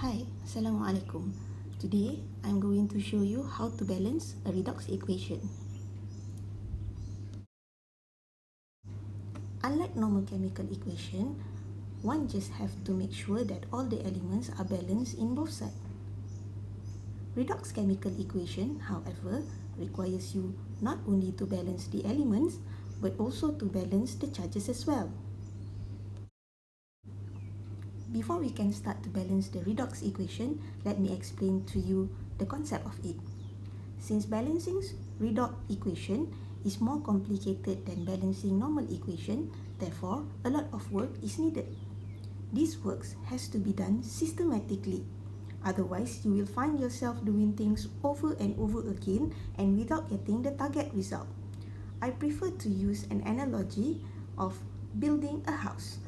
Hi, Assalamualaikum. Today, I'm going to show you how to balance a redox equation. Unlike normal chemical equation, one just have to make sure that all the elements are balanced in both sides. Redox chemical equation, however, requires you not only to balance the elements, but also to balance the charges as well. Before we can start to balance the redox equation, let me explain to you the concept of it. Since balancing redox equation is more complicated than balancing normal equation, therefore, a lot of work is needed. This work has to be done systematically. Otherwise, you will find yourself doing things over and over again and without getting the target result. I prefer to use an analogy of building a house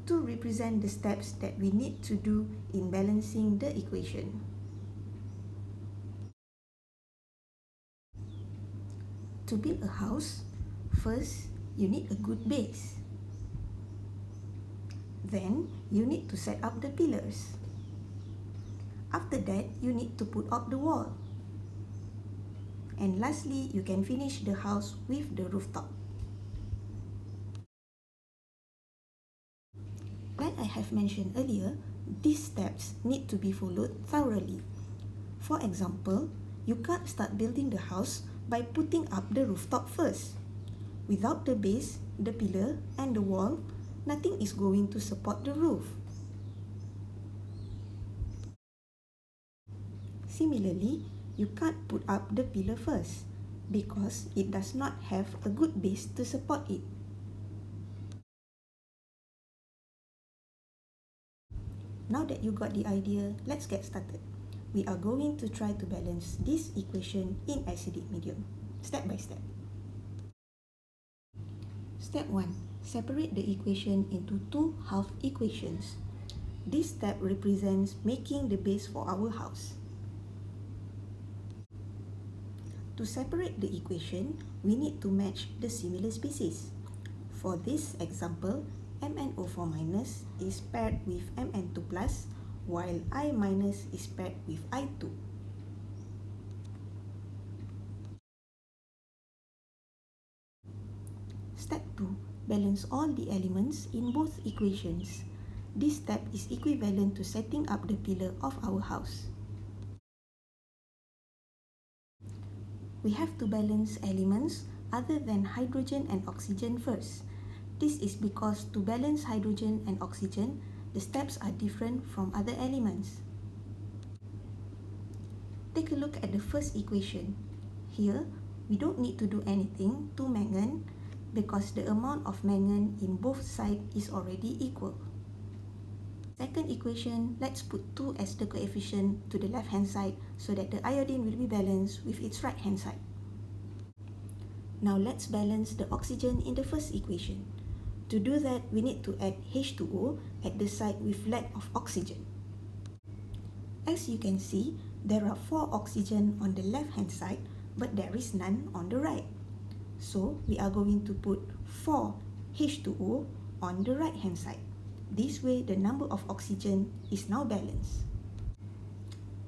to represent the steps that we need to do in balancing the equation. To build a house, first you need a good base. Then you need to set up the pillars. After that, you need to put up the wall. And lastly, you can finish the house with the rooftop. Like I have mentioned earlier, these steps need to be followed thoroughly. For example, you can't start building the house by putting up the rooftop first. Without the base, the pillar, and the wall, nothing is going to support the roof. Similarly, you can't put up the pillar first because it does not have a good base to support it. Now that you got the idea, let's get started. We are going to try to balance this equation in acidic medium, step by step. Step 1. Separate the equation into two half equations. This step represents making the base for our house. To separate the equation, we need to match the similar species. For this example, MnO4- is paired with Mn2+, while I- is paired with I2. Step 2. Balance all the elements in both equations. This step is equivalent to setting up the pillar of our house. We have to balance elements other than hydrogen and oxygen first. This is because to balance hydrogen and oxygen, the steps are different from other elements. Take a look at the first equation. Here, we don't need to do anything to mangan because the amount of mangan in both sides is already equal. Second equation, let's put 2 as the coefficient to the left-hand side so that the iodine will be balanced with its right-hand side. Now let's balance the oxygen in the first equation. To do that, we need to add H2O at the side with lack of oxygen. As you can see, there are 4 oxygen on the left-hand side, but there is none on the right. So, we are going to put 4 H2O on the right-hand side. This way, the number of oxygen is now balanced.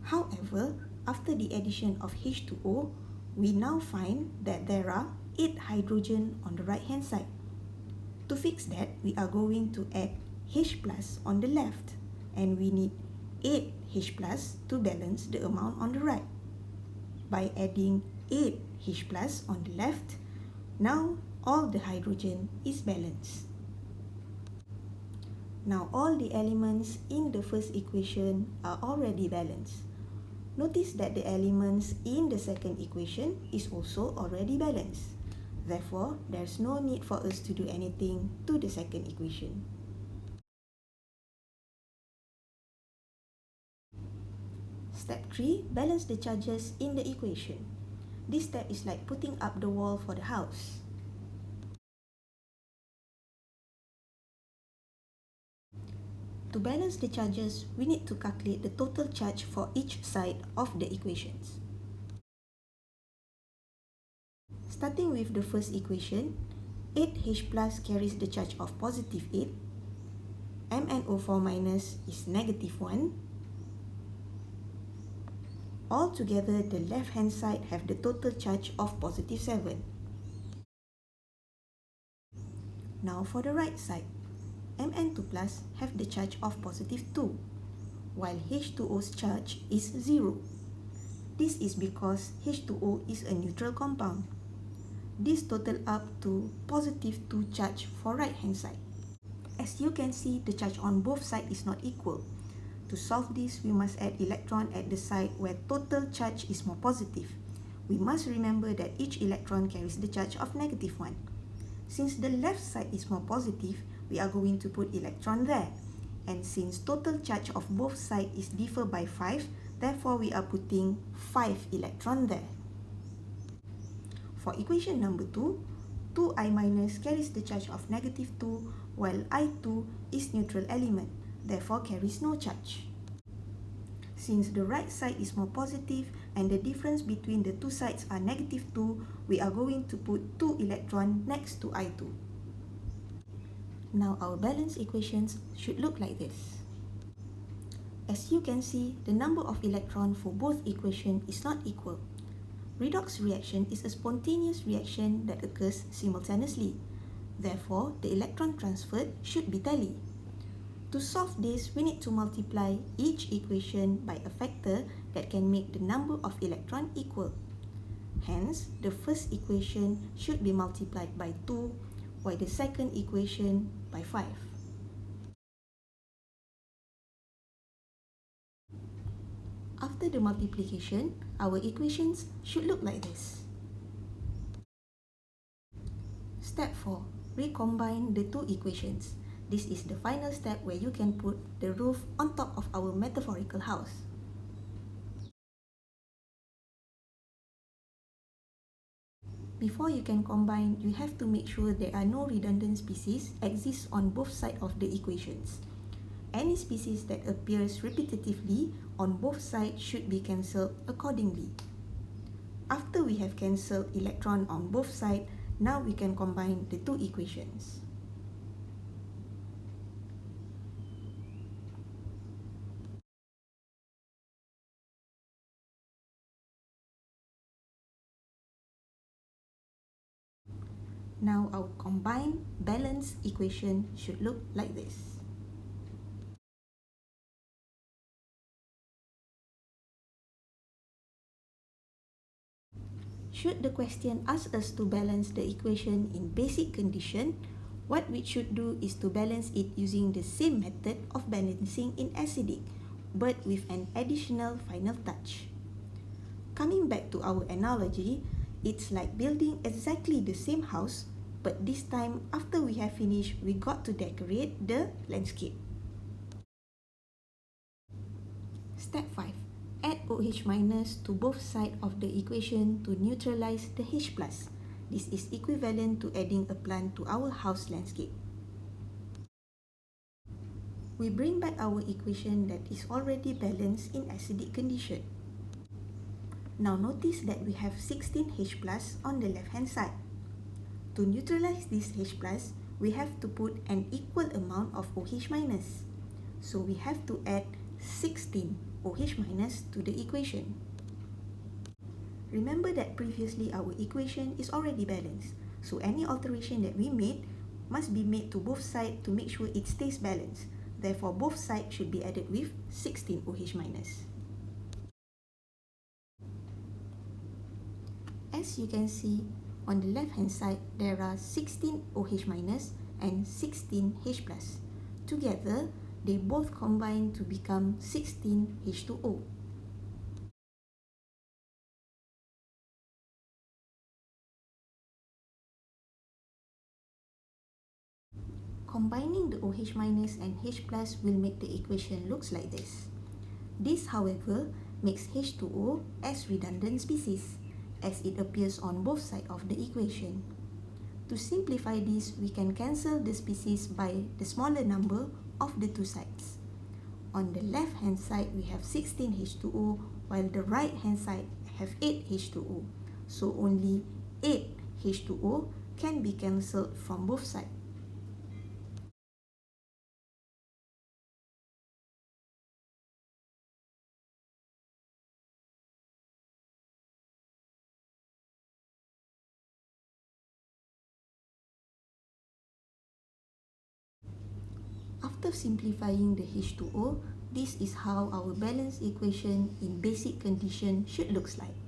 However, after the addition of H2O, we now find that there are 8 hydrogen on the right-hand side. To fix that, we are going to add H+ on the left, and we need 8 H+ to balance the amount on the right. By adding 8 H+ on the left, now all the hydrogen is balanced. Now all the elements in the first equation are already balanced. Notice that the elements in the second equation is also already balanced. Therefore, there's no need for us to do anything to the second equation. Step 3. Balance the charges in the equation. This step is like putting up the wall for the house. To balance the charges, we need to calculate the total charge for each side of the equations. Starting with the first equation, 8H+ carries the charge of positive 8, MnO4- is negative 1, Altogether, the left-hand side have the total charge of positive 7. Now for the right side, Mn2 plus have the charge of positive 2, while H2O's charge is 0. This is because H2O is a neutral compound. This total up to positive 2 charge for right-hand side. As you can see, the charge on both sides is not equal. To solve this, we must add electron at the side where total charge is more positive. We must remember that each electron carries the charge of negative 1. Since the left side is more positive, we are going to put electron there. And since total charge of both sides is differ by 5, therefore we are putting 5 electron there. For equation number 2, 2i minus carries the charge of negative 2, while i2 is neutral element, therefore carries no charge. Since the right side is more positive and the difference between the two sides are negative 2, we are going to put 2 electrons next to i2. Now our balance equations should look like this. As you can see, the number of electrons for both equations is not equal. Redox reaction is a spontaneous reaction that occurs simultaneously. Therefore, the electron transferred should be tally. To solve this, we need to multiply each equation by a factor that can make the number of electrons equal. Hence, the first equation should be multiplied by 2, while the second equation by 5. After the multiplication, our equations should look like this. Step 4. Recombine the two equations. This is the final step where you can put the roof on top of our metaphorical house. Before you can combine, you have to make sure there are no redundant species exist on both sides of the equations. Any species that appears repetitively on both sides should be cancelled accordingly. After we have cancelled electron on both sides, now we can combine the two equations. Now our combined balanced equation should look like this. Should the question ask us to balance the equation in basic condition, what we should do is to balance it using the same method of balancing in acidic, but with an additional final touch. Coming back to our analogy, it's like building exactly the same house, but this time after we have finished, we got to decorate the landscape. Step 5. Add OH minus to both sides of the equation to neutralize the H plus. This is equivalent to adding a plant to our house landscape. We bring back our equation that is already balanced in acidic condition. Now notice that we have 16H plus on the left hand side. To neutralize this H plus, we have to put an equal amount of OH minus. So we have to add 16 OH minus to the equation. Remember that previously our equation is already balanced, so any alteration that we made must be made to both sides to make sure it stays balanced. Therefore, both sides should be added with 16 OH minus. As you can see, on the left hand side, there are 16 OH minus and 16 H plus. Together, they both combine to become 16 H2O. Combining the OH minus and H plus will make the equation looks like this. This, however, makes H2O as redundant species, as it appears on both sides of the equation. To simplify this, we can cancel the species by the smaller number of the two sides. On the left hand side, we have 16 H2O, while the right hand side have 8 H2O. So only 8 H2O can be cancelled from both sides. after simplifying the H2O, this is how our balance equation in basic condition should looks like.